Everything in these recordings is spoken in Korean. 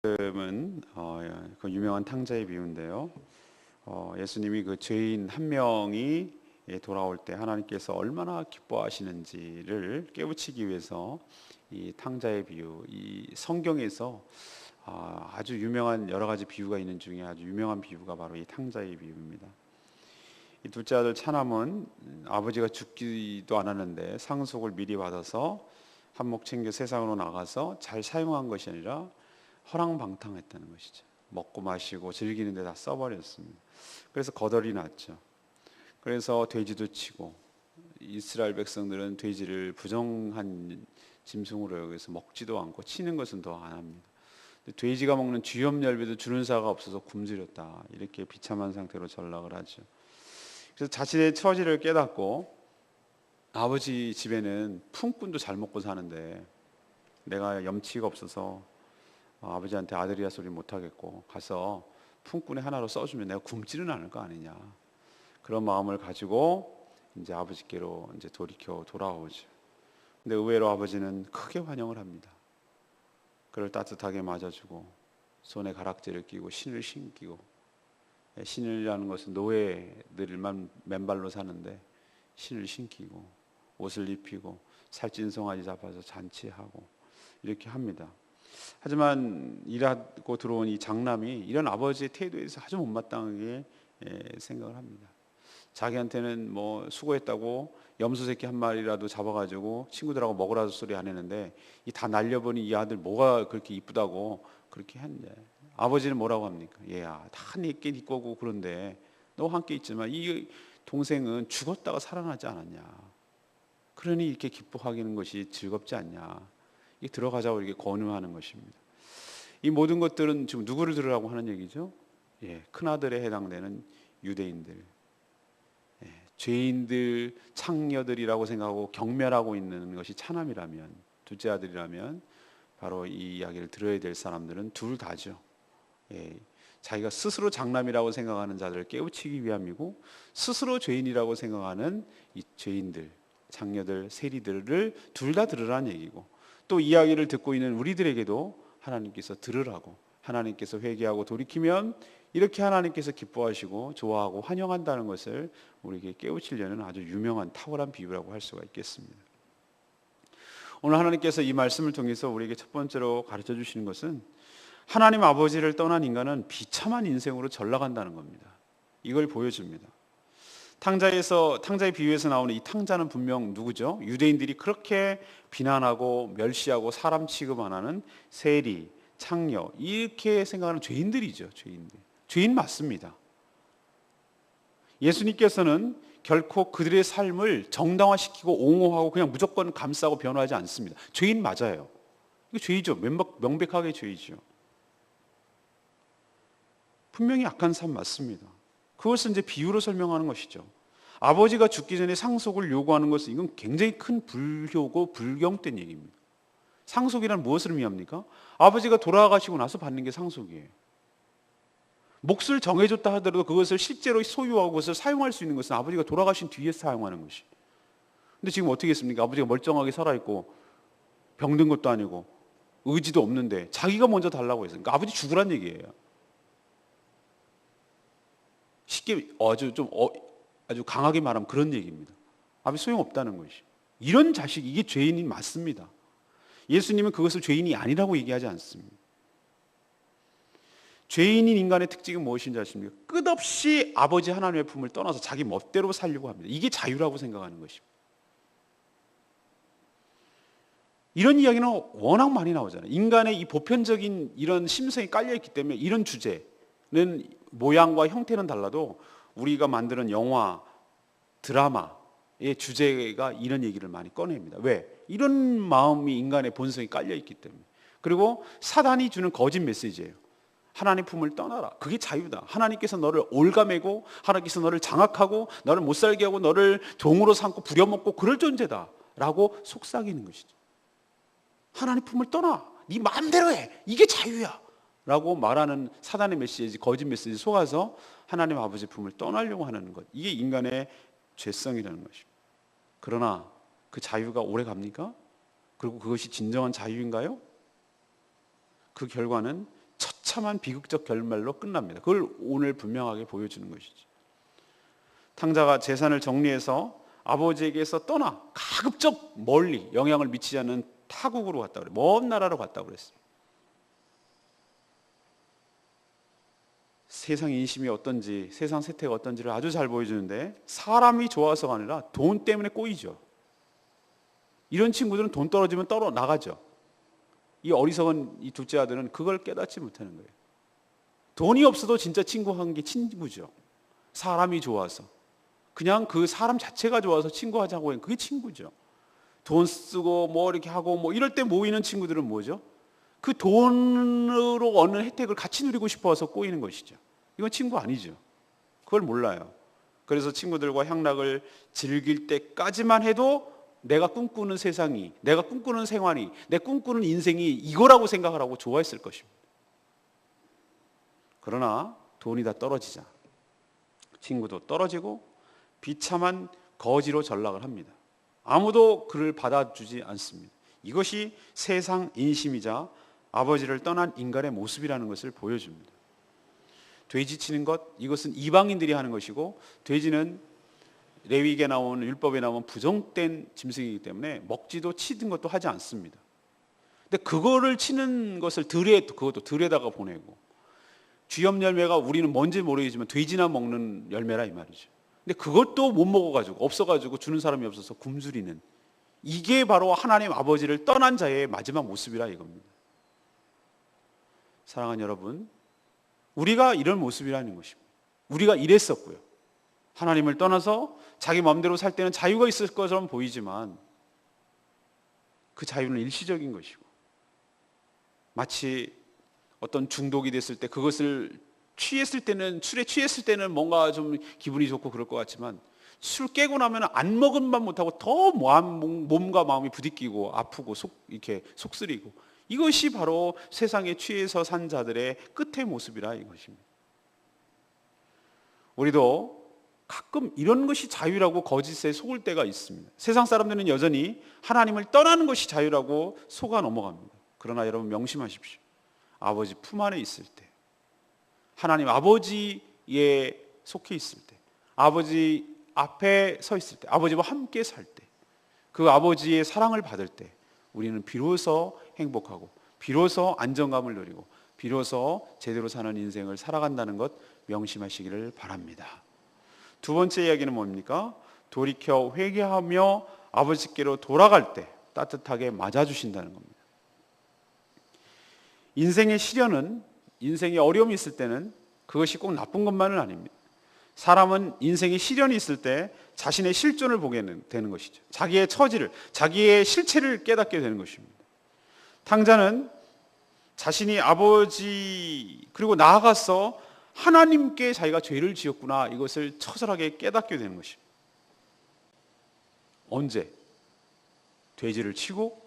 말씀은 그 유명한 탕자의 비유인데요. 예수님이 그 죄인 한 명이 돌아올 때 하나님께서 얼마나 기뻐하시는지를 깨우치기 위해서 이 탕자의 비유, 이 성경에서 아주 유명한 여러 가지 비유가 있는 중에 아주 유명한 비유가 바로 이 탕자의 비유입니다. 이 둘째 아들 차남은 아버지가 죽지도 않았는데 상속을 미리 받아서 한몫 챙겨 세상으로 나가서 잘 사용한 것이 아니라 허랑방탕했다는 것이죠. 먹고 마시고 즐기는 데 다 써버렸습니다. 그래서 거덜이 났죠. 그래서 돼지도 치고, 이스라엘 백성들은 돼지를 부정한 짐승으로 여기서 먹지도 않고 치는 것은 더 안 합니다. 돼지가 먹는 쥐염열배도 주는 사가 없어서 굶주렸다, 이렇게 비참한 상태로 전락을 하죠. 그래서 자신의 처지를 깨닫고 아버지 집에는 품꾼도 잘 먹고 사는데 내가 염치가 없어서 아버지한테 아들이야 소리 못하겠고 가서 품꾼의 하나로 써주면 내가 굶지는 않을 거 아니냐, 그런 마음을 가지고 이제 아버지께로 이제 돌이켜 돌아오죠. 근데 의외로 아버지는 크게 환영을 합니다. 그를 따뜻하게 맞아주고 손에 가락지를 끼고 신을 신기고, 신이라는 것은 노예들만 맨발로 사는데 신을 신기고 옷을 입히고 살찐 송아지 잡아서 잔치하고 이렇게 합니다. 하지만 일하고 들어온 이 장남이 이런 아버지의 태도에서 아주 못마땅하게 생각을 합니다. 자기한테는 뭐 수고했다고 염소 새끼 한 마리라도 잡아가지고 친구들하고 먹으라도 소리 안 했는데 이 다 날려버린 이 아들 뭐가 그렇게 이쁘다고 그렇게 했는데, 아버지는 뭐라고 합니까? 얘야, 다 내게 네 거고 그런데 너 함께 있지만 이 동생은 죽었다가 살아나지 않았냐, 그러니 이렇게 기뻐하기는 것이 즐겁지 않냐, 이 들어가자고 이렇게 권유하는 것입니다. 이 모든 것들은 지금 누구를 들으라고 하는 얘기죠? 큰아들에 해당되는 유대인들, 죄인들, 창녀들이라고 생각하고 경멸하고 있는 것이 차남이라면, 둘째 아들이라면 바로 이 이야기를 들어야 될 사람들은 둘 다죠. 자기가 스스로 장남이라고 생각하는 자들을 깨우치기 위함이고, 스스로 죄인이라고 생각하는 이 죄인들, 창녀들, 세리들을 둘 다 들으라는 얘기고, 또 이야기를 듣고 있는 우리들에게도 하나님께서 들으라고, 하나님께서 회개하고 돌이키면 이렇게 하나님께서 기뻐하시고 좋아하고 환영한다는 것을 우리에게 깨우치려는 아주 유명한 탁월한 비유라고 할 수가 있겠습니다. 오늘 하나님께서 이 말씀을 통해서 우리에게 첫 번째로 가르쳐 주시는 것은 하나님 아버지를 떠난 인간은 비참한 인생으로 전락한다는 겁니다. 이걸 보여줍니다. 탕자의 비유에서 나오는 이 탕자는 분명 누구죠? 유대인들이 그렇게 비난하고 멸시하고 사람 취급 안 하는 세리, 창녀, 이렇게 생각하는 죄인들이죠. 죄인 맞습니다. 예수님께서는 결코 그들의 삶을 정당화시키고 옹호하고 그냥 무조건 감싸고 변호하지 않습니다. 죄인 맞아요. 이거 죄이죠. 명백하게 죄이죠. 분명히 악한 삶 맞습니다. 그것을 이제 비유로 설명하는 것이죠. 아버지가 죽기 전에 상속을 요구하는 것은 이건 굉장히 큰 불효고 불경된 얘기입니다. 상속이란 무엇을 의미합니까? 아버지가 돌아가시고 나서 받는 게 상속이에요. 몫을 정해줬다 하더라도 그것을 실제로 소유하고 그것을 사용할 수 있는 것은 아버지가 돌아가신 뒤에 사용하는 것이. 근데 지금 어떻게 했습니까? 아버지가 멀쩡하게 살아있고 병든 것도 아니고 의지도 없는데 자기가 먼저 달라고 했어요. 그러니까 아버지 죽으란 얘기예요. 쉽게 아주 강하게 말하면 그런 얘기입니다. 아버지 소용없다는 것이. 이런 자식, 이게 죄인이 맞습니다. 예수님은 그것을 죄인이 아니라고 얘기하지 않습니다. 죄인인 인간의 특징은 무엇인지 아십니까? 끝없이 아버지 하나님의 품을 떠나서 자기 멋대로 살려고 합니다. 이게 자유라고 생각하는 것입니다. 이런 이야기는 워낙 많이 나오잖아요. 인간의 이 보편적인 이런 심성이 깔려있기 때문에 이런 주제는 모양과 형태는 달라도 우리가 만드는 영화, 드라마의 주제가 이런 얘기를 많이 꺼냅니다. 왜? 이런 마음이 인간의 본성이 깔려있기 때문에. 그리고 사단이 주는 거짓 메시지예요. 하나님 품을 떠나라. 그게 자유다. 하나님께서 너를 올가매고 하나님께서 너를 장악하고 너를 못살게 하고 너를 종으로 삼고 부려먹고 그럴 존재다 라고 속삭이는 것이죠. 하나님 품을 떠나. 네 마음대로 해. 이게 자유야 라고 말하는 사단의 메시지, 거짓 메시지 속아서 하나님 아버지 품을 떠나려고 하는 것, 이게 인간의 죄성이라는 것입니다. 그러나 그 자유가 오래 갑니까? 그리고 그것이 진정한 자유인가요? 그 결과는 비참한 비극적 결말로 끝납니다. 그걸 오늘 분명하게 보여주는 것이죠. 탕자가 재산을 정리해서 아버지에게서 떠나 가급적 멀리 영향을 미치지 않는 타국으로 갔다 그래요. 먼 나라로 갔다 그랬어요. 세상 인심이 어떤지, 세상 세태가 어떤지를 아주 잘 보여주는데, 사람이 좋아서가 아니라 돈 때문에 꼬이죠. 이런 친구들은 돈 떨어지면 나가죠. 이 어리석은 이 둘째 아들은 그걸 깨닫지 못하는 거예요. 돈이 없어도 진짜 친구한 게 친구죠. 사람이 좋아서, 그냥 그 사람 자체가 좋아서 친구하자고 한 그게 친구죠. 돈 쓰고 뭐 이렇게 하고 뭐 이럴 때 모이는 친구들은 뭐죠? 그 돈으로 얻는 혜택을 같이 누리고 싶어서 꼬이는 것이죠. 이건 친구 아니죠. 그걸 몰라요. 그래서 친구들과 향락을 즐길 때까지만 해도 내가 꿈꾸는 세상이, 내가 꿈꾸는 생활이, 내 꿈꾸는 인생이 이거라고 생각을 하고 좋아했을 것입니다. 그러나 돈이 다 떨어지자 친구도 떨어지고 비참한 거지로 전락을 합니다. 아무도 그를 받아주지 않습니다. 이것이 세상 인심이자 아버지를 떠난 인간의 모습이라는 것을 보여줍니다. 돼지 치는 것, 이것은 이방인들이 하는 것이고, 돼지는 레위기에 나온, 율법에 나온 부정된 짐승이기 때문에 먹지도 치는 것도 하지 않습니다. 근데 그거를 치는 것을 그것도 들에다가 보내고, 쥐염 열매가 우리는 뭔지 모르겠지만 돼지나 먹는 열매라 이 말이죠. 근데 그것도 못 먹어가지고, 없어가지고 주는 사람이 없어서 굶주리는, 이게 바로 하나님 아버지를 떠난 자의 마지막 모습이라 이겁니다. 사랑하는 여러분, 우리가 이런 모습이라는 것입니다. 우리가 이랬었고요. 하나님을 떠나서 자기 마음대로 살 때는 자유가 있을 것처럼 보이지만 그 자유는 일시적인 것이고, 마치 어떤 중독이 됐을 때 그것을 술에 취했을 때는 뭔가 좀 기분이 좋고 그럴 것 같지만, 술 깨고 나면 안 먹은만 못하고 더 몸과 마음이 부딪히고 아프고 이렇게 속쓰리고, 이것이 바로 세상에 취해서 산 자들의 끝의 모습이라 이것입니다. 우리도 가끔 이런 것이 자유라고 거짓에 속을 때가 있습니다. 세상 사람들은 여전히 하나님을 떠나는 것이 자유라고 속아 넘어갑니다. 그러나 여러분 명심하십시오. 아버지 품 안에 있을 때, 하나님 아버지에 속해 있을 때, 아버지 앞에 서 있을 때, 아버지와 함께 살 때, 그 아버지의 사랑을 받을 때 우리는 비로소 행복하고, 비로소 안정감을 누리고, 비로소 제대로 사는 인생을 살아간다는 것 명심하시기를 바랍니다. 두 번째 이야기는 뭡니까? 돌이켜 회개하며 아버지께로 돌아갈 때 따뜻하게 맞아주신다는 겁니다. 인생의 시련은, 인생에 어려움이 있을 때는 그것이 꼭 나쁜 것만은 아닙니다. 사람은 인생에 시련이 있을 때 자신의 실존을 보게 되는 것이죠. 자기의 처지를, 자기의 실체를 깨닫게 되는 것입니다. 탕자는 자신이 아버지, 그리고 나아가서 하나님께 자기가 죄를 지었구나, 이것을 처절하게 깨닫게 되는 것입니다. 언제? 돼지를 치고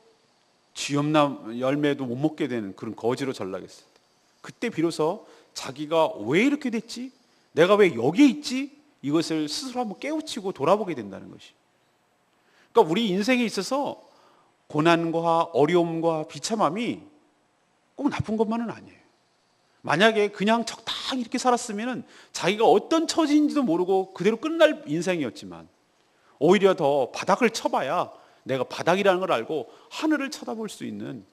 쥐염나 열매도 못 먹게 되는 그런 거지로 전락했을 때, 그때 비로소 자기가 왜 이렇게 됐지? 내가 왜 여기에 있지? 이것을 스스로 한번 깨우치고 돌아보게 된다는 것이. 그러니까 우리 인생에 있어서 고난과 어려움과 비참함이 꼭 나쁜 것만은 아니에요. 만약에 그냥 적당히 이렇게 살았으면 자기가 어떤 처지인지도 모르고 그대로 끝날 인생이었지만, 오히려 더 바닥을 쳐봐야 내가 바닥이라는 걸 알고 하늘을 쳐다볼 수 있는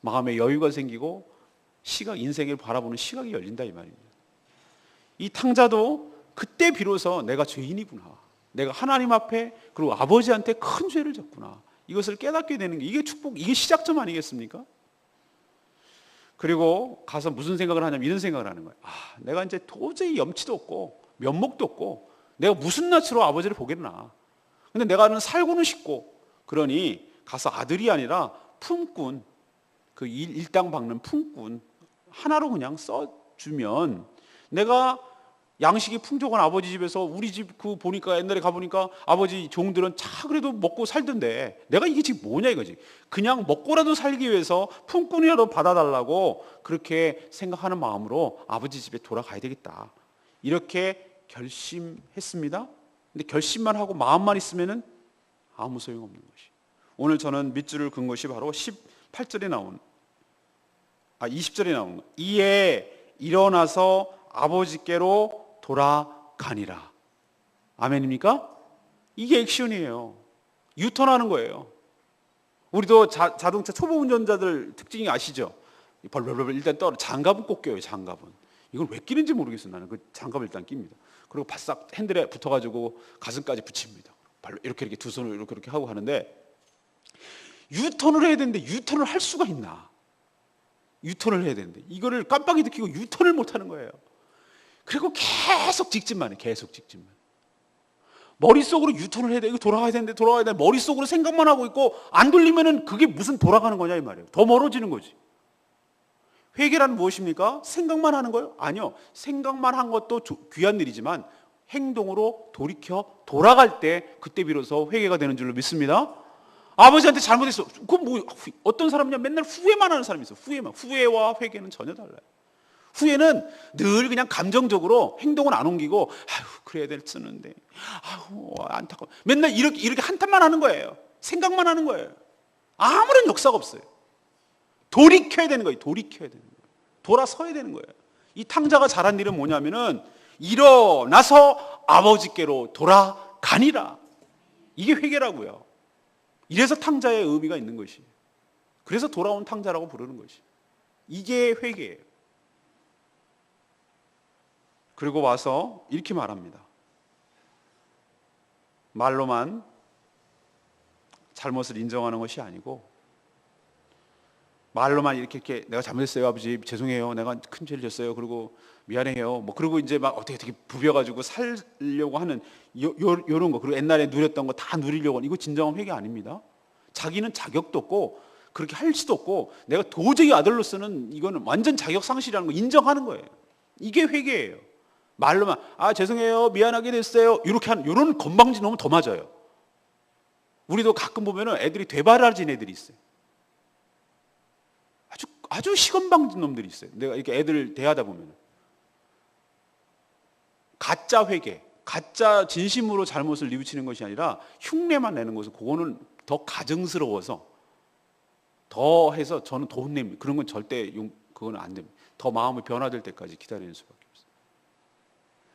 마음의 여유가 생기고 인생을 바라보는 시각이 열린다 이 말입니다. 이 탕자도 그때 비로소 내가 죄인이구나, 내가 하나님 앞에 그리고 아버지한테 큰 죄를 졌구나, 이것을 깨닫게 되는 게, 이게 축복, 이게 시작점 아니겠습니까? 그리고 가서 무슨 생각을 하냐면 이런 생각을 하는 거예요. 내가 이제 도저히 염치도 없고 면목도 없고 내가 무슨 낯으로 아버지를 보겠나. 근데 내가는 살고는 싶고, 그러니 가서 아들이 아니라 품꾼, 그 일당 박는 품꾼 하나로 그냥 써주면, 내가 양식이 풍족한 아버지 집에서, 우리 집 그 보니까 옛날에 가보니까 아버지 종들은 그래도 먹고 살던데 내가 이게 지금 뭐냐 이거지. 그냥 먹고라도 살기 위해서 품꾼이라도 받아달라고 그렇게 생각하는 마음으로 아버지 집에 돌아가야 되겠다, 이렇게 결심했습니다. 근데 결심만 하고 마음만 있으면은 아무 소용없는 것이. 오늘 저는 밑줄을 긋은 것이 바로 18절에 나온 20절에 나오는 거. 이에 일어나서 아버지께로 돌아가니라. 아멘입니까? 이게 액션이에요. 유턴하는 거예요. 우리도 자동차 초보 운전자들 특징이 아시죠? 벌벌벌 일단 장갑은 꼭 껴요. 장갑은. 이걸 왜 끼는지 모르겠어요. 나는 그 장갑을 일단 낍니다. 그리고 바싹 핸들에 붙어가지고 가슴까지 붙입니다. 발로 이렇게 두 손을 이렇게 하고 하는데, 유턴을 해야 되는데 유턴을 할 수가 있나? 유턴을 해야 되는데 이거를 깜빡이도 켜고 유턴을 못 하는 거예요. 그리고 계속 직진만 해. 계속 직진만. 머릿속으로 유턴을 해야 돼. 이거 돌아가야 되는데 돌아가야 돼. 머릿속으로 생각만 하고 있고 안 돌리면은 그게 무슨 돌아가는 거냐 이 말이에요. 더 멀어지는 거지. 회개란 무엇입니까? 생각만 하는 거예요? 아니요. 생각만 한 것도 귀한 일이지만 행동으로 돌이켜 돌아갈 때 그때 비로소 회개가 되는 줄로 믿습니다. 아버지한테 잘못했어. 그건 뭐 어떤 사람이냐? 맨날 후회만 하는 사람이 있어. 후회만. 후회와 회개는 전혀 달라요. 후회는 늘 그냥 감정적으로 행동은 안 옮기고 아유 그래야 될 쓰는데 아유 안타까워. 맨날 이렇게 한탄만 하는 거예요. 생각만 하는 거예요. 아무런 역사가 없어요. 돌이켜야 되는 거예요. 돌이켜야 되는 거예요. 돌아서야 되는 거예요. 이 탕자가 잘한 일은 뭐냐면은 일어나서 아버지께로 돌아가니라. 이게 회개라고요. 이래서 탕자의 의미가 있는 것이. 그래서 돌아온 탕자라고 부르는 것이. 이게 회개예요. 그리고 와서 이렇게 말합니다. 말로만 잘못을 인정하는 것이 아니고, 말로만 이렇게 내가 잘못했어요 아버지 죄송해요 내가 큰 죄를 졌어요 그리고 미안해요 뭐 그리고 이제 막 어떻게 부벼가지고 살려고 하는 요런 거, 그리고 옛날에 누렸던 거 다 누리려고 하는, 이거 진정한 회개 아닙니다. 자기는 자격도 없고 그렇게 할 수도 없고 내가 도저히 아들로서는 이거는 완전 자격 상실이라는 거 인정하는 거예요. 이게 회개예요. 말로만 죄송해요 미안하게 됐어요 이렇게 하는 요런 건방진 놈은 더 맞아요. 우리도 가끔 보면은 애들이 되바라진 애들이 있어요. 아주 시건방진 놈들이 있어요. 내가 이렇게 애들 대하다 보면 가짜 회개, 가짜 진심으로 잘못을 뉘우치는 것이 아니라 흉내만 내는 것은 그거는 더 가증스러워서 더 해서 저는 더 혼냅니다. 그런 건 절대 그거는 안 됩니다. 더 마음이 변화될 때까지 기다리는 수밖에 없어요.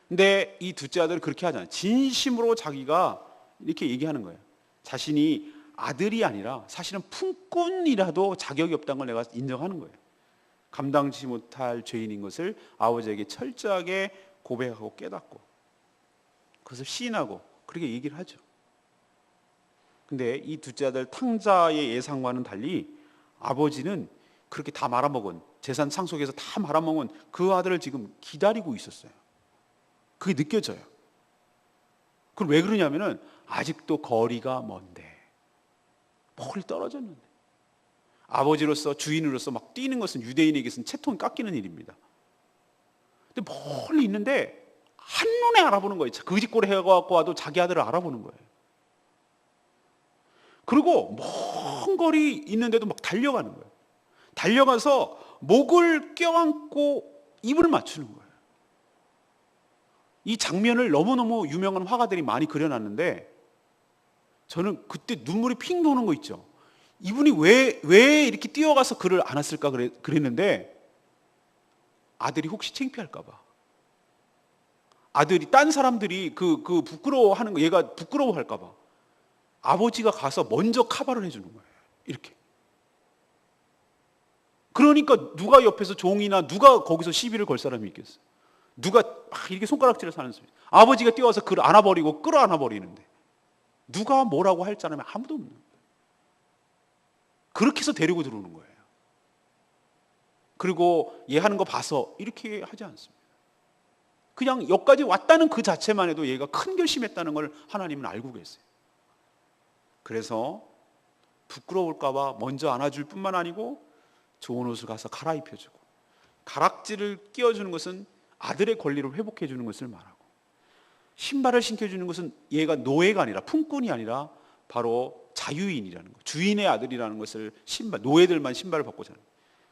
근데 이 둘째 아들은 그렇게 하잖아요. 진심으로 자기가 이렇게 얘기하는 거예요. 자신이 아들이 아니라 사실은 품꾼이라도 자격이 없다는 걸 내가 인정하는 거예요. 감당치 못할 죄인인 것을 아버지에게 철저하게 고백하고 깨닫고 그것을 시인하고 그렇게 얘기를 하죠. 근데 이 둘째 아들 탕자의 예상과는 달리 아버지는 그렇게 다 말아먹은, 재산 상속에서 다 말아먹은 그 아들을 지금 기다리고 있었어요. 그게 느껴져요. 그럼 왜 그러냐면은 아직도 거리가 먼데, 멀리 떨어졌는데, 아버지로서 주인으로서 막 뛰는 것은 유대인에게서는 채통이 깎이는 일입니다. 근데 멀리 있는데 한눈에 알아보는 거예요. 그 짓고를 해갖고 와도 자기 아들을 알아보는 거예요. 그리고 먼 거리 있는데도 막 달려가는 거예요. 달려가서 목을 껴안고 입을 맞추는 거예요. 이 장면을 너무너무 유명한 화가들이 많이 그려놨는데 저는 그때 눈물이 핑 도는 거 있죠. 이분이 왜 이렇게 뛰어가서 그를 안았을까 그랬는데 아들이 혹시 창피할까 봐. 아들이 딴 사람들이 그 부끄러워하는 거 얘가 부끄러워할까 봐. 아버지가 가서 먼저 커버를 해주는 거예요. 이렇게. 그러니까 누가 옆에서 종이나 누가 거기서 시비를 걸 사람이 있겠어요. 누가 막 이렇게 손가락질을 하는 사람이. 아버지가 뛰어와서 그를 안아버리고 끌어안아버리는데 누가 뭐라고 할 사람이 아무도 없는 거예요. 그렇게 해서 데리고 들어오는 거예요. 그리고 얘 하는 거 봐서 이렇게 하지 않습니다. 그냥 여기까지 왔다는 그 자체만 해도 얘가 큰 결심했다는 걸 하나님은 알고 계세요. 그래서 부끄러울까 봐 먼저 안아줄 뿐만 아니고 좋은 옷을 가서 갈아입혀주고, 가락지를 끼워주는 것은 아들의 권리를 회복해 주는 것을 말하고, 신발을 신겨주는 것은 얘가 노예가 아니라 품꾼이 아니라 바로 자유인이라는 거, 주인의 아들이라는 것을 노예들만 신발을 벗고 자는.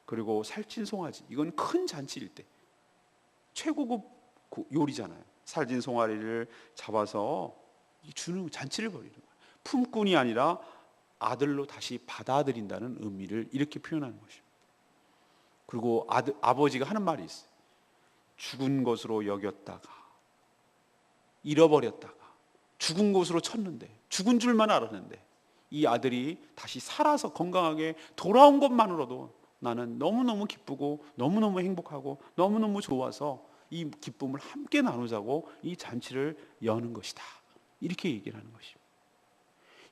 그리고 살찐 송아지, 이건 큰 잔치일 때 최고급 요리잖아요. 살찐 송아지를 잡아서 주는 잔치를 벌이는 거예요. 품꾼이 아니라 아들로 다시 받아들인다는 의미를 이렇게 표현하는 것입니다. 그리고 아버지가 하는 말이 있어요. 죽은 것으로 여겼다가 잃어버렸다가 죽은 것으로 쳤는데, 죽은 줄만 알았는데 이 아들이 다시 살아서 건강하게 돌아온 것만으로도 나는 너무너무 기쁘고 너무너무 행복하고 너무너무 좋아서 이 기쁨을 함께 나누자고 이 잔치를 여는 것이다. 이렇게 얘기를 하는 것입니다.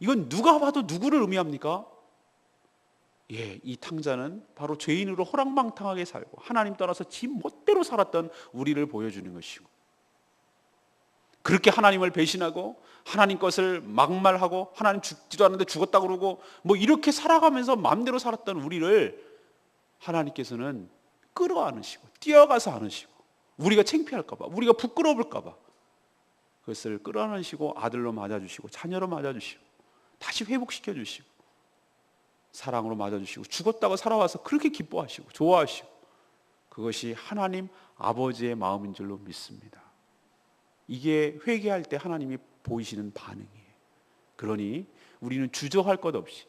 이건 누가 봐도 누구를 의미합니까? 이 탕자는 바로 죄인으로 호랑방탕하게 살고 하나님 떠나서 지 멋대로 살았던 우리를 보여주는 것이고, 그렇게 하나님을 배신하고 하나님 것을 막말하고 하나님 죽지도 않는데 죽었다 그러고 뭐 이렇게 살아가면서 마음대로 살았던 우리를 하나님께서는 끌어안으시고 뛰어가서 안으시고, 우리가 창피할까 봐, 우리가 부끄러울까 봐 그것을 끌어안으시고 아들로 맞아주시고 자녀로 맞아주시고 다시 회복시켜 주시고 사랑으로 맞아주시고 죽었다가 살아와서 그렇게 기뻐하시고 좋아하시고, 그것이 하나님 아버지의 마음인 줄로 믿습니다. 이게 회개할 때 하나님이 보이시는 반응이에요. 그러니 우리는 주저할 것 없이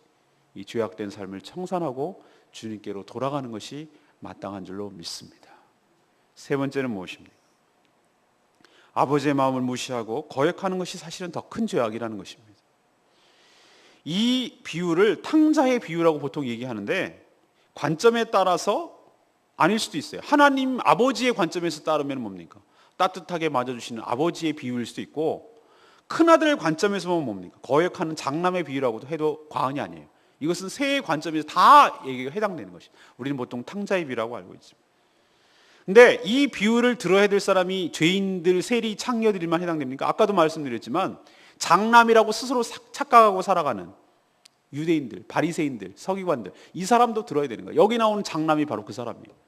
이 죄악된 삶을 청산하고 주님께로 돌아가는 것이 마땅한 줄로 믿습니다. 세 번째는 무엇입니까? 아버지의 마음을 무시하고 거역하는 것이 사실은 더 큰 죄악이라는 것입니다. 이 비유를 탕자의 비유라고 보통 얘기하는데 관점에 따라서 아닐 수도 있어요. 하나님 아버지의 관점에서 따르면 뭡니까? 따뜻하게 맞아주시는 아버지의 비유일 수도 있고, 큰아들 관점에서 보면 뭡니까? 거역하는 장남의 비유라고도 해도 과언이 아니에요. 이것은 세 관점에서 다 얘기가 해당되는 것이에요. 우리는 보통 탕자의 비유라고 알고 있습니다. 근데 이 비유를 들어야 될 사람이 죄인들, 세리, 창녀들만 해당됩니까? 아까도 말씀드렸지만 장남이라고 스스로 착각하고 살아가는 유대인들, 바리새인들, 서기관들, 이 사람도 들어야 되는 거예요. 여기 나오는 장남이 바로 그 사람이에요.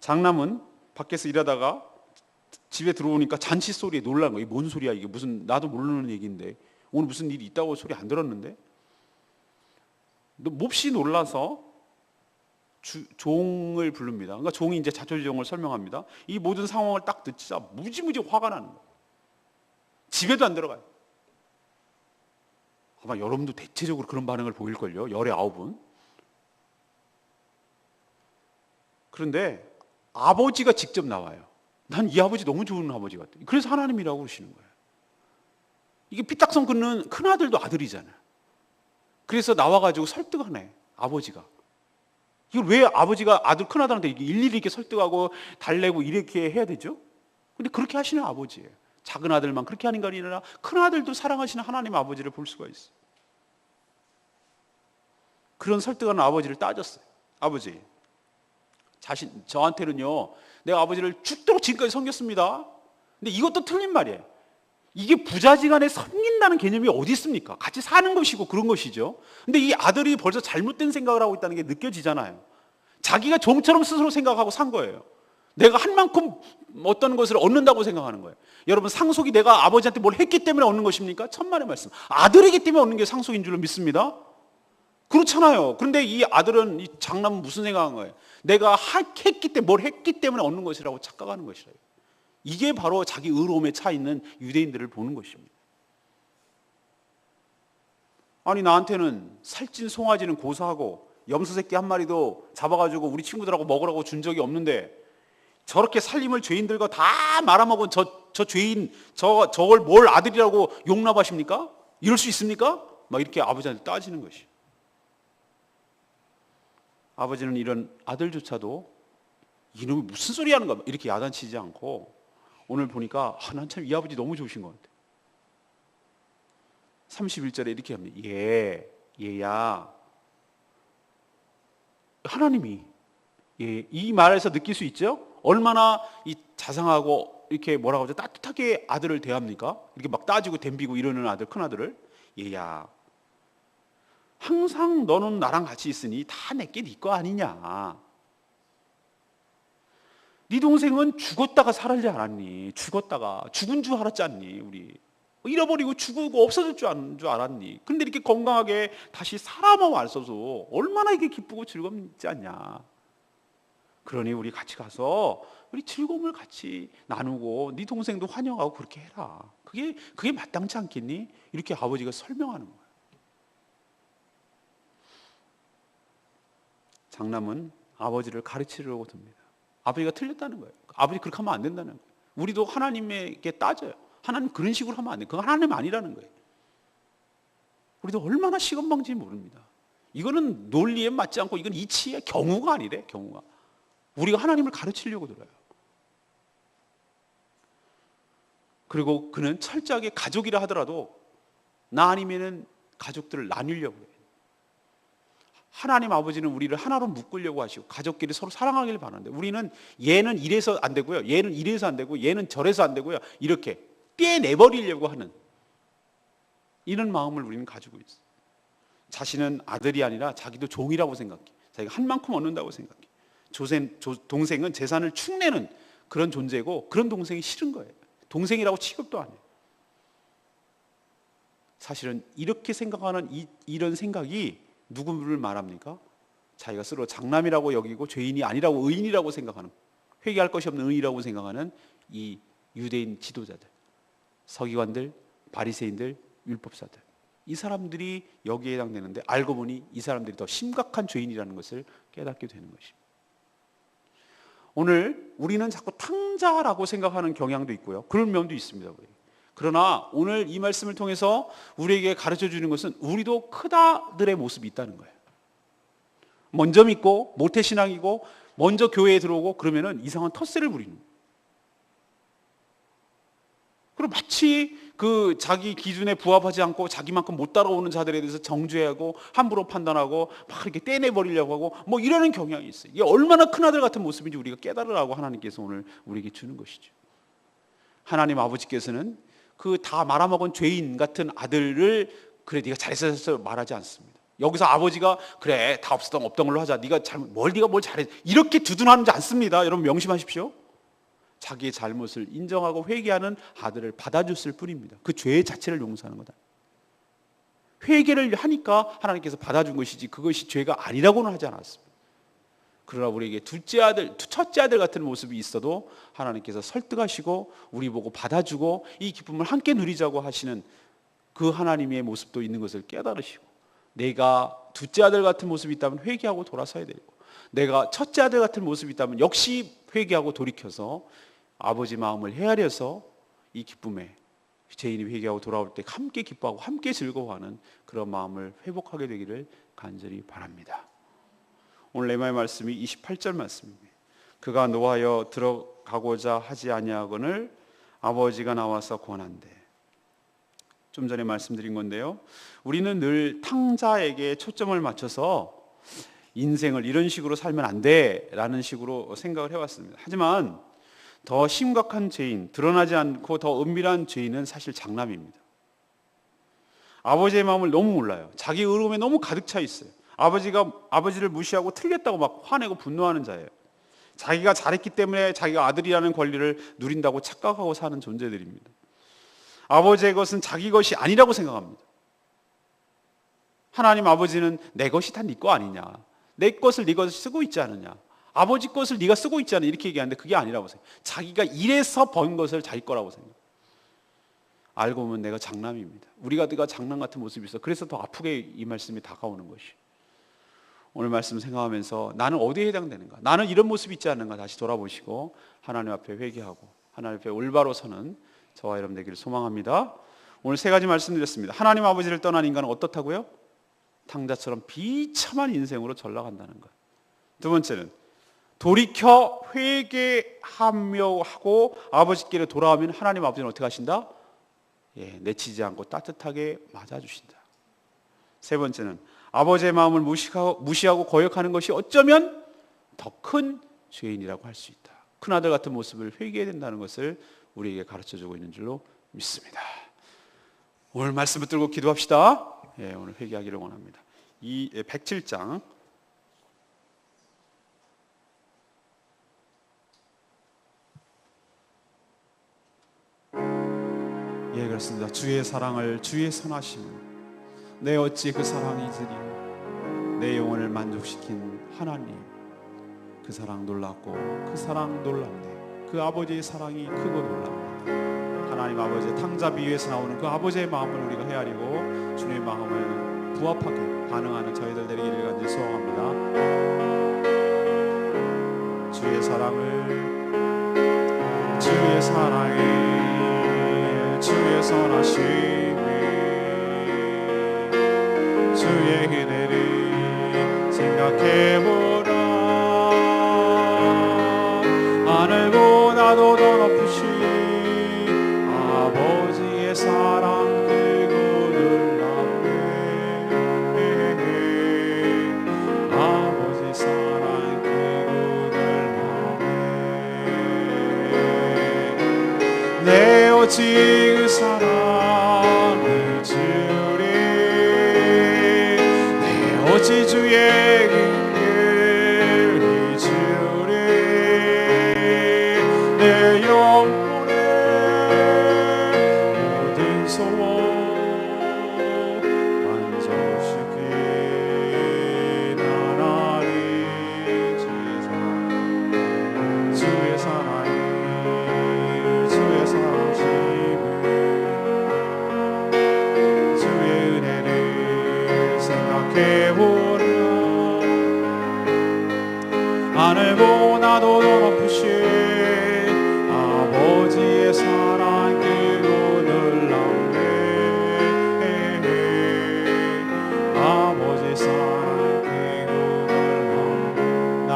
장남은 밖에서 일하다가 집에 들어오니까 잔치 소리에 놀란 거예요. 뭔 소리야 이게, 무슨 나도 모르는 얘기인데 오늘 무슨 일이 있다고 소리 안 들었는데, 몹시 놀라서 종을 부릅니다. 그러니까 종이 이제 자초지종을 설명합니다. 이 모든 상황을 딱 듣자 무지무지 화가 나는 거예요. 집에도 안 들어가요. 아마 여러분도 대체적으로 그런 반응을 보일걸요. 열의 9은. 그런데 아버지가 직접 나와요. 난 이 아버지 너무 좋은 아버지 같아. 그래서 하나님이라고 그러시는 거예요. 이게 삐딱선 끊는 큰아들도 아들이잖아요. 그래서 나와가지고 설득하네, 아버지가. 이걸 왜 아버지가 큰아들한테 일일이 이렇게 설득하고 달래고 이렇게 해야 되죠? 근데 그렇게 하시는 아버지예요. 작은 아들만 그렇게 하는 게 아니라 큰 아들도 사랑하시는 하나님 아버지를 볼 수가 있어요. 그런 설득하는 아버지를 따졌어요. 아버지, 저한테는요, 내가 아버지를 죽도록 지금까지 섬겼습니다. 근데 이것도 틀린 말이에요. 이게 부자지간에 섬긴다는 개념이 어디 있습니까? 같이 사는 것이고 그런 것이죠. 근데 이 아들이 벌써 잘못된 생각을 하고 있다는 게 느껴지잖아요. 자기가 종처럼 스스로 생각하고 산 거예요. 내가 한 만큼 어떤 것을 얻는다고 생각하는 거예요. 여러분, 상속이 내가 아버지한테 뭘 했기 때문에 얻는 것입니까? 천만의 말씀. 아들이기 때문에 얻는 게 상속인 줄로 믿습니다. 그렇잖아요. 그런데 이 아들은, 이 장남은 무슨 생각한 거예요? 내가 했기 때문에, 뭘 했기 때문에 얻는 것이라고 착각하는 것이라요. 이게 바로 자기 의로움에 차 있는 유대인들을 보는 것입니다. 아니, 나한테는 살찐 송아지는 고사하고 염소 새끼 한 마리도 잡아가지고 우리 친구들하고 먹으라고 준 적이 없는데 저렇게 살림을 죄인들과 다 말아먹은 저 죄인, 저걸 뭘 아들이라고 용납하십니까? 이럴 수 있습니까? 막 이렇게 아버지한테 따지는 것이. 아버지는 이런 아들조차도 이놈이 무슨 소리 하는 거야 이렇게 야단치지 않고, 오늘 보니까 난 참 이 아버지 너무 좋으신 것 같아. 31절에 이렇게 합니다. 얘야, 하나님이 이 말에서 느낄 수 있죠? 얼마나 이 자상하고 이렇게 뭐라고 하죠? 따뜻하게 아들을 대합니까? 이렇게 막 따지고 덤비고 이러는 아들, 큰 아들을. 얘야, 항상 너는 나랑 같이 있으니 다 내게 네 거 아니냐. 네 동생은 죽었다가 살았지 않았니? 죽은 줄 알았지 않니? 우리 잃어버리고 죽고 없어질 줄 알았니? 근데 이렇게 건강하게 다시 살아만 왔어서 얼마나 이게 기쁘고 즐겁지 않냐. 그러니 우리 같이 가서 우리 즐거움을 같이 나누고 네 동생도 환영하고 그렇게 해라. 그게 마땅치 않겠니? 이렇게 아버지가 설명하는 거예요. 장남은 아버지를 가르치려고 듭니다. 아버지가 틀렸다는 거예요. 아버지 그렇게 하면 안 된다는 거예요. 우리도 하나님에게 따져요. 하나님 그런 식으로 하면 안 돼. 그건 하나님 아니라는 거예요. 우리도 얼마나 시건방진지 모릅니다. 이거는 논리에 맞지 않고 이건 이치의 경우가 아니래. 경우가. 우리가 하나님을 가르치려고 들어요. 그리고 그는 철저하게 가족이라 하더라도 나 아니면은 가족들을 나누려고 해요. 하나님 아버지는 우리를 하나로 묶으려고 하시고 가족끼리 서로 사랑하기를 바라는데 우리는 얘는 이래서 안 되고요, 얘는 이래서 안 되고 얘는 저래서 안 되고요, 이렇게 떼내버리려고 하는 이런 마음을 우리는 가지고 있어요. 자신은 아들이 아니라 자기도 종이라고 생각해. 자기가 한 만큼 얻는다고 생각해. 동생은 재산을 축내는 그런 존재고 그런 동생이 싫은 거예요. 동생이라고 취급도 안 해요. 사실은 이렇게 생각하는 이런 생각이 누구를 말합니까? 자기가 스스로 장남이라고 여기고 죄인이 아니라고 의인이라고 생각하는, 회개할 것이 없는 의인이라고 생각하는 이 유대인 지도자들, 서기관들, 바리새인들, 율법사들, 이 사람들이 여기에 해당되는데 알고 보니 이 사람들이 더 심각한 죄인이라는 것을 깨닫게 되는 것입니다. 오늘 우리는 자꾸 탕자라고 생각하는 경향도 있고요, 그런 면도 있습니다. 그러나 오늘 이 말씀을 통해서 우리에게 가르쳐 주는 것은 우리도 크다들의 모습이 있다는 거예요. 먼저 믿고 모태신앙이고 먼저 교회에 들어오고 그러면은 이상한 텃세를 부리는 거예요. 그리고 마치 그 자기 기준에 부합하지 않고 자기만큼 못 따라오는 자들에 대해서 정죄하고 함부로 판단하고 막 이렇게 떼내버리려고 하고 뭐 이러는 경향이 있어요. 이게 얼마나 큰 아들 같은 모습인지 우리가 깨달으라고 하나님께서 오늘 우리에게 주는 것이죠. 하나님 아버지께서는 그 다 말아먹은 죄인 같은 아들을 그래 네가 잘했어 말하지 않습니다. 여기서 아버지가 그래 다 없던 걸로 하자, 네가 네가 뭘 잘해 이렇게 두둔하지 않습니다. 여러분 명심하십시오. 자기의 잘못을 인정하고 회개하는 아들을 받아줬을 뿐입니다. 그 죄 자체를 용서하는 거다. 회개를 하니까 하나님께서 받아준 것이지 그것이 죄가 아니라고는 하지 않았습니다. 그러나 우리에게 둘째 아들, 첫째 아들 같은 모습이 있어도 하나님께서 설득하시고 우리 보고 받아주고 이 기쁨을 함께 누리자고 하시는 그 하나님의 모습도 있는 것을 깨달으시고, 내가 둘째 아들 같은 모습이 있다면 회개하고 돌아서야 되고, 내가 첫째 아들 같은 모습이 있다면 역시 회개하고 돌이켜서 아버지 마음을 헤아려서 이 기쁨에 죄인이 회개하고 돌아올 때 함께 기뻐하고 함께 즐거워하는 그런 마음을 회복하게 되기를 간절히 바랍니다. 오늘 레마의 말씀이 28절 말씀입니다. 그가 노하여 들어가고자 하지 아니하거늘 아버지가 나와서 권한대. 좀 전에 말씀드린 건데요, 우리는 늘 탕자에게 초점을 맞춰서 인생을 이런 식으로 살면 안 돼라는 식으로 생각을 해왔습니다. 하지만 더 심각한 죄인, 드러나지 않고 더 은밀한 죄인은 사실 장남입니다. 아버지의 마음을 너무 몰라요. 자기 의로움에 너무 가득 차 있어요. 아버지를 무시하고 틀렸다고 막 화내고 분노하는 자예요. 자기가 잘했기 때문에 자기가 아들이라는 권리를 누린다고 착각하고 사는 존재들입니다. 아버지의 것은 자기 것이 아니라고 생각합니다. 하나님 아버지는 내 것이 다 네 거 아니냐, 내 것을 네 것을 쓰고 있지 않느냐, 아버지 것을 네가 쓰고 있지 않느냐 이렇게 얘기하는데 그게 아니라고 생각해요. 자기가 일해서 번 것을 자기 거라고 생각해요. 알고 보면 내가 장남입니다. 우리가 장남 같은 모습이 있어. 그래서 더 아프게 이 말씀이 다가오는 것이. 오늘 말씀 생각하면서 나는 어디에 해당되는가, 나는 이런 모습이 있지 않는가 다시 돌아보시고 하나님 앞에 회개하고 하나님 앞에 올바로 서는 저와 여러분 되기를 소망합니다. 오늘 세 가지 말씀드렸습니다. 하나님 아버지를 떠난 인간은 어떻다고요? 탕자처럼 비참한 인생으로 전락한다는 것. 두 번째는 돌이켜 회개하며 하고 아버지께로 돌아오면 하나님 아버지는 어떻게 하신다? 내치지 않고 따뜻하게 맞아주신다. 세 번째는 아버지의 마음을 무시하고 거역하는 것이 어쩌면 더 큰 죄인이라고 할 수 있다. 큰 아들 같은 모습을 회개해야 된다는 것을 우리에게 가르쳐주고 있는 줄로 믿습니다. 오늘 말씀을 들고 기도합시다. 오늘 회개하기를 원합니다. 이 107장 그렇습니다. 주의 사랑을, 주의 선하심을 내 어찌 그 사랑이 잊으리. 내 영혼을 만족시킨 하나님, 그 사랑 놀랍고 그 사랑 놀랍네. 그 아버지의 사랑이 크고 놀랍네. 하나님 아버지의 탕자 비유에서 나오는 그 아버지의 마음을 우리가 헤아리고 주님의 마음을 부합하게 반응하는 저희들 되기를 간절히 소원합니다. 주의 사랑을, 주의 사랑이, 주의 선하심이, 주의 은혜를 생각해보라. 하늘보다도 더 높으신 아버지의 사랑 크고 놀랍네. 아버지 사랑 크고 놀랍네. 내 오직 그 사랑을 주리. 내 오직 주의 긍휼을 주리. 내 영혼의 모든 소원 만족시킨 하나님. 주의 사랑이, 주의 사랑심을, 주의 은혜를 생각해보라. 하늘보다도 더 높으신 아버지의 사랑 크고 놀랍네. 아버지의 사랑 크고 놀랍네.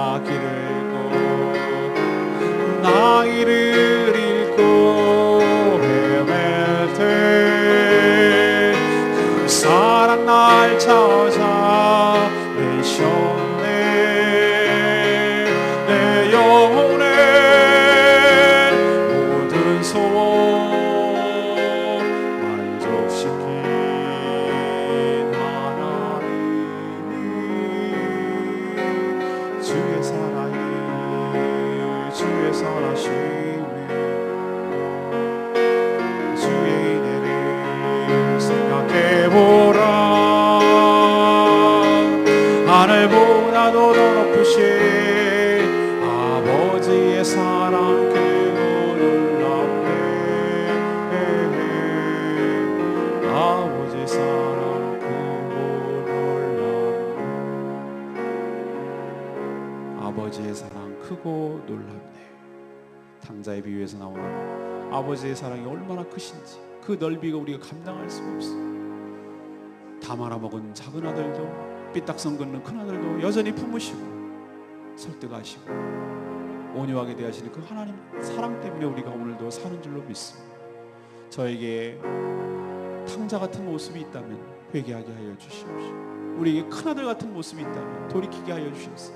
나 길을 잃고 헤맬 때 그 사랑 날 찾아 내셨네. 내 영혼의 모든 소원 만족시킨 하나님이, 주의 사랑이, 주의 선하심이, 주의 은혜를 생각해보라. 하늘보다도 더 높으신 아버지의 사랑 크고 놀랍네. 아버지의 사랑 크고 놀랍네. 아버지의 사랑 크고 놀랍네. 탕자의 비유에서 나오는 아버지의 사랑이 얼마나 크신지, 그 넓이가 우리가 감당할 수가 없어. 다 말아먹은 작은 아들도, 삐딱선 긋는 큰 아들도 여전히 품으시고 설득하시고 온유하게 대하시는 그 하나님 사랑 때문에 우리가 오늘도 사는 줄로 믿습니다. 저에게 탕자 같은 모습이 있다면 회개하게 하여 주시옵시오. 우리에게 큰 아들 같은 모습이 있다면 돌이키게 하여 주시옵소서.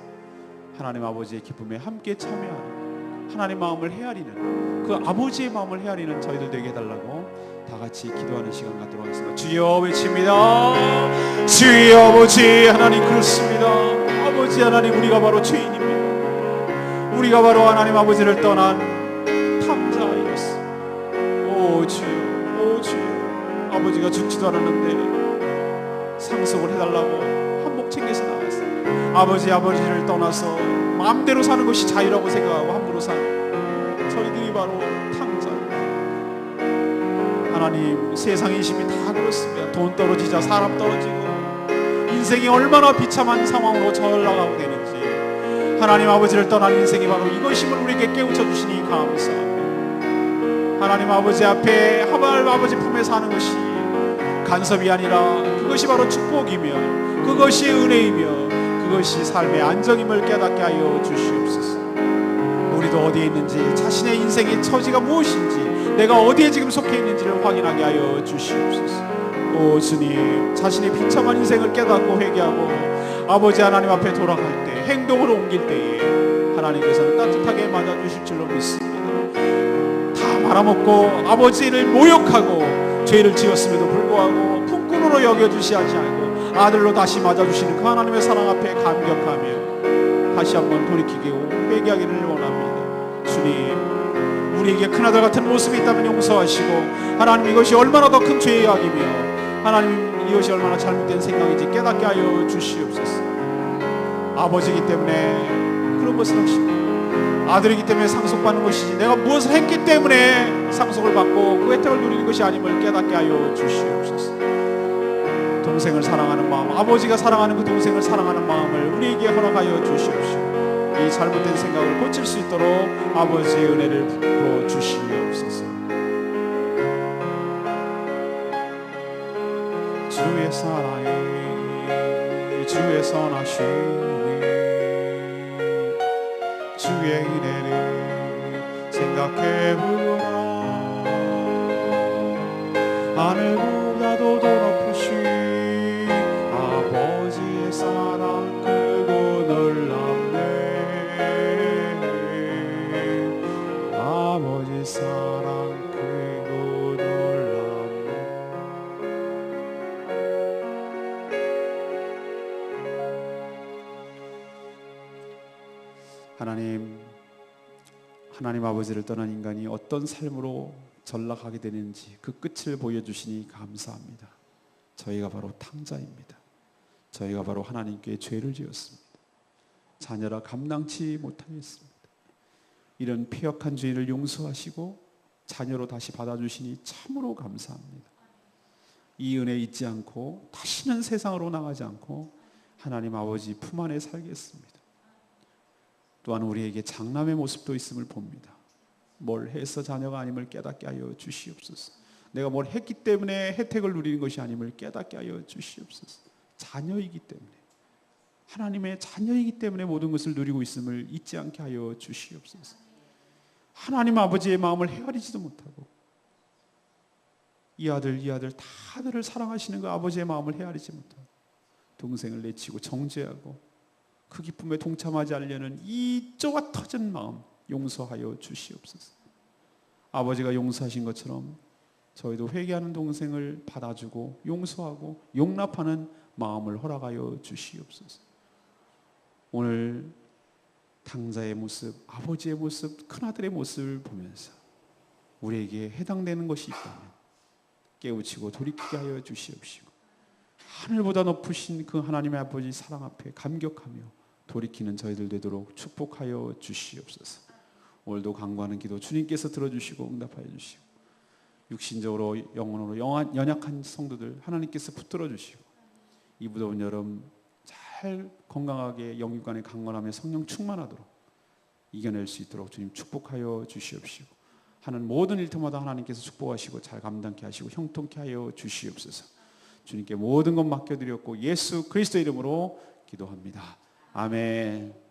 하나님 아버지의 기쁨에 함께 참여하는, 하나님 마음을 헤아리는, 그 아버지의 마음을 헤아리는 저희들 되게 해달라고 다 같이 기도하는 시간 갖도록 하겠습니다. 주여 외칩니다. 주여 아버지 하나님, 그렇습니다. 아버지 하나님, 우리가 바로 죄인입니다. 우리가 바로 하나님 아버지를 떠난 탐자이었어. 오 주여, 오 주여, 아버지가 죽지도 않았는데 상속을 해달라고 한복 챙겨서 나왔어요. 아버지를 떠나서 마음대로 사는 것이 자유라고 생각하고 함부로 사는 저희들이 바로 탕자예요. 하나님, 세상의 인심이 다 그렇습니다. 돈 떨어지자 사람 떨어지고 인생이 얼마나 비참한 상황으로 전락하고 되는지, 하나님 아버지를 떠난 인생이 바로 이것임을 우리에게 깨우쳐 주시니 감사합니다. 하나님 아버지 앞에 하나님 아버지 품에 사는 것이 간섭이 아니라 그것이 바로 축복이며 그것이 은혜이며 그것이 삶의 안정임을 깨닫게 하여 주시옵소서. 우리도 어디에 있는지, 자신의 인생의 처지가 무엇인지, 내가 어디에 지금 속해 있는지를 확인하게 하여 주시옵소서. 오 주님, 자신의 비참한 인생을 깨닫고 회개하고 아버지 하나님 앞에 돌아갈 때, 행동으로 옮길 때에 하나님께서는 따뜻하게 맞아주실 줄로 믿습니다. 다 말아먹고 아버지를 모욕하고 죄를 지었음에도 불구하고 품꾼으로 여겨주시지 않고 아들로 다시 맞아주시는 그 하나님의 사랑 앞에 감격하며 다시 한번 돌이키고 회개하기를 원합니다. 주님, 우리에게 큰아들 같은 모습이 있다면 용서하시고, 하나님 이것이 얼마나 더 큰 죄의 악이며 하나님 이것이 얼마나 잘못된 생각인지 깨닫게 하여 주시옵소서. 아버지이기 때문에 그런 것을 하시고 아들이기 때문에 상속받는 것이지 내가 무엇을 했기 때문에 상속을 받고 그 혜택을 누리는 것이 아님을 깨닫게 하여 주시옵소서. 동생을 사랑하는 마음, 아버지가 사랑하는 그 동생을 사랑하는 마음을 우리에게 허락하여 주시옵시오. 이 잘못된 생각을 고칠 수 있도록 아버지의 은혜를 부어 주시옵소서. 주의 사랑이, 주의 선하심이, 주의 은혜를 생각해보라. 하늘보다도 더 높으신 아버지의 사랑 크고 놀랍네. 아버지의 사랑 크고 놀랍네. 하나님 아버지를 떠난 인간이 어떤 삶으로 전락하게 되는지 그 끝을 보여주시니 감사합니다. 저희가 바로 탕자입니다. 저희가 바로 하나님께 죄를 지었습니다. 자녀라 감당치 못하였습니다. 이런 폐역한 죄인을 용서하시고 자녀로 다시 받아주시니 참으로 감사합니다. 이 은혜 잊지 않고 다시는 세상으로 나가지 않고 하나님 아버지 품 안에 살겠습니다. 또한 우리에게 장남의 모습도 있음을 봅니다. 뭘 해서 자녀가 아님을 깨닫게 하여 주시옵소서. 내가 뭘 했기 때문에 혜택을 누리는 것이 아님을 깨닫게 하여 주시옵소서. 자녀이기 때문에, 하나님의 자녀이기 때문에 모든 것을 누리고 있음을 잊지 않게 하여 주시옵소서. 하나님 아버지의 마음을 헤아리지도 못하고 이 아들 다들을 사랑하시는 그 아버지의 마음을 헤아리지 못하고 동생을 내치고 정죄하고 그 기쁨에 동참하지 않으려는 이 좁아 터진 마음 용서하여 주시옵소서. 아버지가 용서하신 것처럼 저희도 회개하는 동생을 받아주고 용서하고 용납하는 마음을 허락하여 주시옵소서. 오늘 당자의 모습, 아버지의 모습, 큰아들의 모습을 보면서 우리에게 해당되는 것이 있다면 깨우치고 돌이키게 하여 주시옵시고, 하늘보다 높으신 그 하나님의 아버지 사랑 앞에 감격하며 돌이키는 저희들 되도록 축복하여 주시옵소서. 오늘도 간구하는 기도 주님께서 들어주시고 응답하여 주시고, 육신적으로 영혼으로 연약한 성도들 하나님께서 붙들어 주시고, 이 무더운 여름 잘 건강하게 영육간에 강건하며 성령 충만하도록 이겨낼 수 있도록 주님 축복하여 주시옵시고, 하는 모든 일터마다 하나님께서 축복하시고 잘 감당케 하시고 형통케 하여 주시옵소서. 주님께 모든 것 맡겨드렸고 예수 그리스도 이름으로 기도합니다. 아멘.